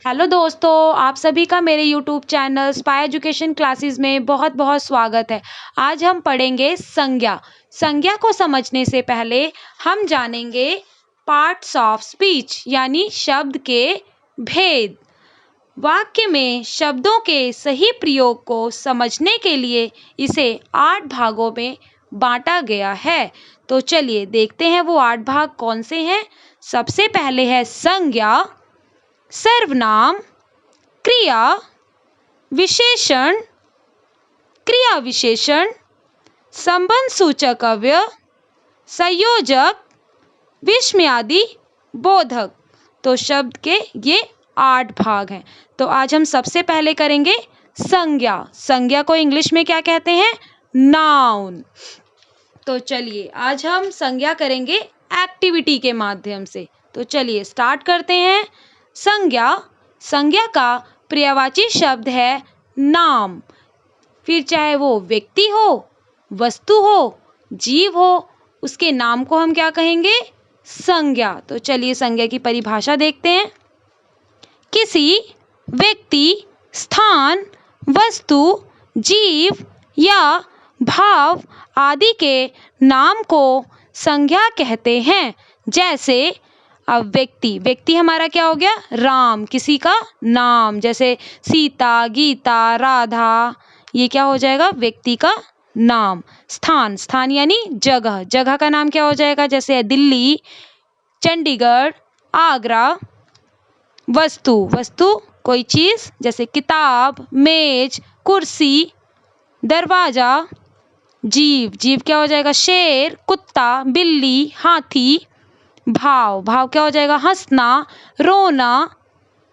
Hello दोस्तों, आप सभी का मेरे YouTube channel spy education classes में बहुत बहुत स्वागत है। आज हम पढ़ेंगे संज्ञा। संज्ञा को समझने से पहले हम जानेंगे पार्ट्स ऑफ स्पीच यानी शब्द के भेद। वाक्य में शब्दों के सही प्रयोग को समझने के लिए इसे 8 भागों में बांटा गया है। तो चलिए देखते हैं वो 8 भाग कौन से हैं। सबसे पहले है संज्ञा, सर्वनाम, क्रिया विशेषण, क्रिया विशेषण, संबंध सूचक अव्यय, संयोजक, विस्मयादि, बोधक। तो शब्द के ये 8 भाग हैं। तो आज हम सबसे पहले करेंगे संज्ञा। संज्ञा को इंग्लिश में क्या कहते हैं? नाउन। तो चलिए आज हम संज्ञा करेंगे एक्टिविटी के माध्यम से। तो चलिए स्टार्ट करते हैं। संज्ञा, संज्ञा का पर्यायवाची शब्द है नाम। फिर चाहे वो व्यक्ति हो, वस्तु हो, जीव हो, उसके नाम को हम क्या कहेंगे? संज्ञा। तो चलिए संज्ञा की परिभाषा देखते हैं। किसी व्यक्ति, स्थान, वस्तु, जीव या भाव आदि के नाम को संज्ञा कहते हैं। जैसे अब व्यक्ति हमारा क्या हो गया? राम, किसी का नाम। जैसे सीता, गीता, राधा, ये क्या हो जाएगा? व्यक्ति का नाम। स्थान यानी जगह का नाम क्या हो जाएगा? जैसे दिल्ली, चंडीगढ़, आगरा। वस्तु कोई चीज, जैसे किताब, मेज, कुर्सी, दरवाजा। जीव क्या हो जाएगा? शेर, कुत्ता, बिल्ली, हाथी। भाव क्या हो जाएगा? हंसना, रोना,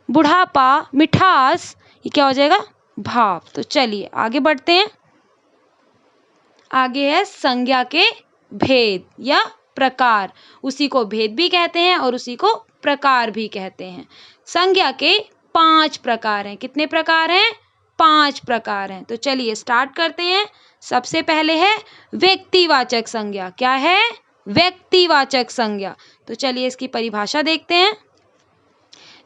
बुढ़ापा, मिठास, ये क्या हो जाएगा? भाव। तो चलिए आगे बढ़ते हैं। आगे है संज्ञा के भेद या प्रकार। उसी को भेद भी कहते हैं और उसी को प्रकार भी कहते हैं। संज्ञा के 5 प्रकार हैं। कितने प्रकार हैं? 5 प्रकार हैं। तो चलिए स्टार्ट करते हैं। सबसे पहले है व्यक्तिवाचक संज्ञा। क्या है? व्यक्तिवाचक संज्ञा। तो चलिए इसकी परिभाषा देखते हैं।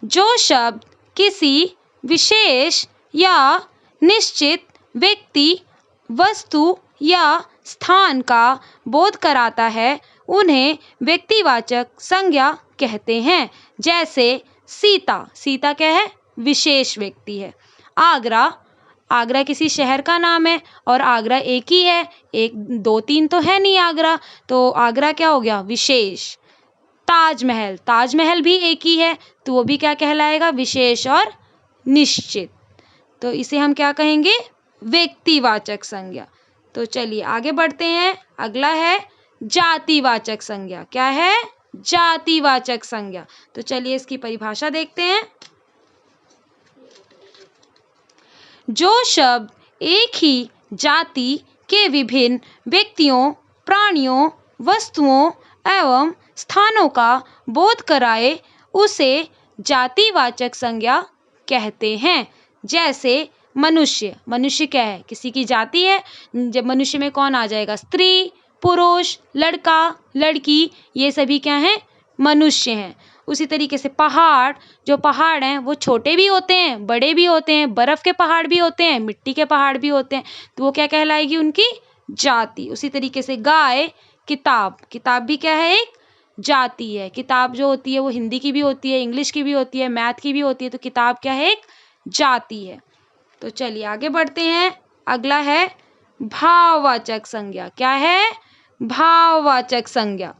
जो शब्द किसी विशेष या निश्चित व्यक्ति, वस्तु या स्थान का बोध कराता है, उन्हें व्यक्तिवाचक संज्ञा कहते हैं। जैसे सीता क्या है? विशेष व्यक्ति है। आगरा किसी शहर का नाम है और आगरा एक ही है, 1 2 3 तो है नहीं आगरा, तो आगरा क्या हो गया? विशेष। ताजमहल भी एक ही है, तो वो भी क्या कहलाएगा? विशेष और निश्चित। तो इसे हम क्या कहेंगे? व्यक्तिवाचक संज्ञा। तो चलिए आगे बढ़ते हैं। अगला है जातिवाचक संज्ञा। क्या है? जातिवाचक संज्ञा। तो चलिए इसकी परिभाषा देखते हैं। जो शब्द एक ही जाति के विभिन्न व्यक्तियों, प्राणियों, वस्तुओं एवं स्थानों का बोध कराए, उसे जातिवाचक संज्ञा कहते हैं। जैसे मनुष्य क्या है? किसी की जाति है। जब मनुष्य में कौन आ जाएगा? स्त्री, पुरुष, लड़का, लड़की, ये सभी क्या हैं? मनुष्य हैं। उसी तरीके से जो पहाड़ हैं वो छोटे भी होते हैं, बड़े भी होते हैं, बर्फ के पहाड़ भी होते हैं, मिट्टी के पहाड़ भी होते हैं, तो वो क्या कहलाएगी? उनकी जाति। उसी तरीके से गाय, किताब भी क्या है? एक जाति है। किताब जो होती है वो हिंदी की भी होती है, इंग्लिश की भी होती है, मैथ की भी होती है, तो किताब क्या है? एक जाति है। तो चलिए आगे बढ़ते हैं। अगला है भाववाचक संज्ञा। क्या है? भाववाचक संज्ञा।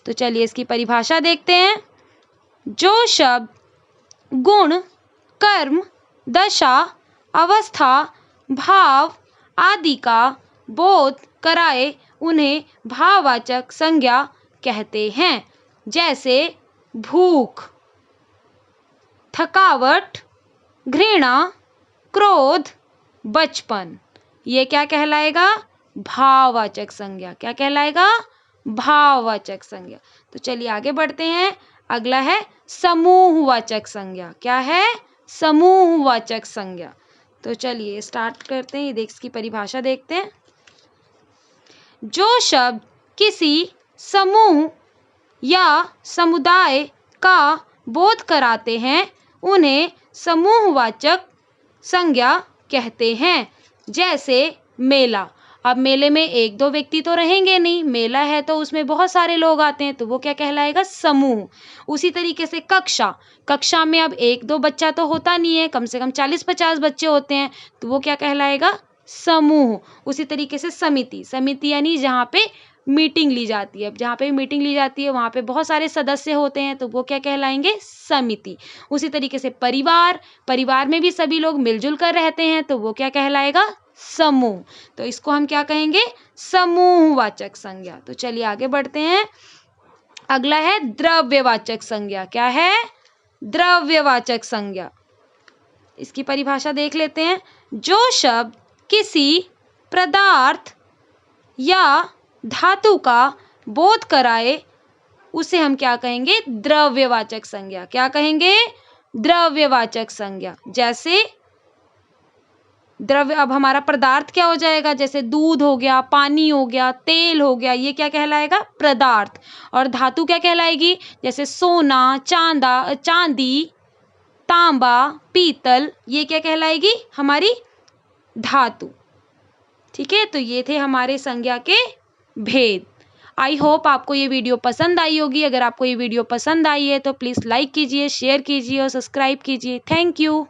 तो चलिए इसकी परिभाषा देखते हैं। जो शब्द गुण, कर्म, दशा, अवस्था, भाव आदि का बोध कराए, उन्हें भाववाचक संज्ञा कहते हैं। जैसे भूख, थकावट, घृणा, क्रोध, बचपन, ये क्या कहलाएगा? भाववाचक संज्ञा। क्या कहलाएगा? भाववाचक संज्ञा। तो चलिए आगे बढ़ते हैं। अगला है समूहवाचक संज्ञा। क्या है? समूहवाचक संज्ञा। तो चलिए स्टार्ट करते हैं। इसकी परिभाषा देखते हैं। जो शब्द किसी समूह या समुदाय का बोध कराते हैं, उन्हें समूहवाचक संज्ञा कहते हैं। जैसे मेला, अब मेले में एक दो व्यक्ति तो रहेंगे नहीं, मेला है तो उसमें बहुत सारे लोग आते हैं, तो वो क्या कहलाएगा? समूह। उसी तरीके से कक्षा, कक्षा में अब एक दो बच्चा तो होता नहीं है, कम से कम 40-50 बच्चे होते हैं, तो वो क्या कहलाएगा? समूह। उसी तरीके से समिति, समिति यानी जहाँ पे मीटिंग ली जाती है, जहाँ पे मीटिंग ली जाती है वहाँ पे बहुत सारे सदस्य होते हैं, तो वो क्या कहलाएंगे? समिति। उसी तरीके से परिवार, परिवार में भी सभी लोग मिलजुल कर रहते हैं, तो वो क्या कहलाएगा? समूह। तो इसको हम क्या कहेंगे? समूहवाचक संज्ञा। तो चलिए आगे बढ़ते हैं। अगला है द्रव्यवाचक संज्ञा। क्या है? द्रव्यवाचक संज्ञा। इसकी परिभाषा देख लेते हैं। जो शब्द किसी पदार्थ या धातु का बोध कराए उसे हम क्या कहेंगे? द्रव्यवाचक संज्ञा। क्या कहेंगे? द्रव्यवाचक संज्ञा। जैसे द्रव्य, अब हमारा पदार्थ क्या हो जाएगा? जैसे दूध हो गया, पानी हो गया, तेल हो गया, ये क्या कहलाएगा? पदार्थ। और धातु क्या कहलाएगी? जैसे सोना, चांदी, तांबा, पीतल, ये क्या कहलाएगी? हमारी धातु। ठीक है, तो ये थे हमारे संज्ञा के भेद। आई होप आपको ये वीडियो पसंद आई होगी। अगर आपको ये वीडियो पसंद आई है तो प्लीज़ लाइक कीजिए, शेयर कीजिए और सब्सक्राइब कीजिए। Thank you.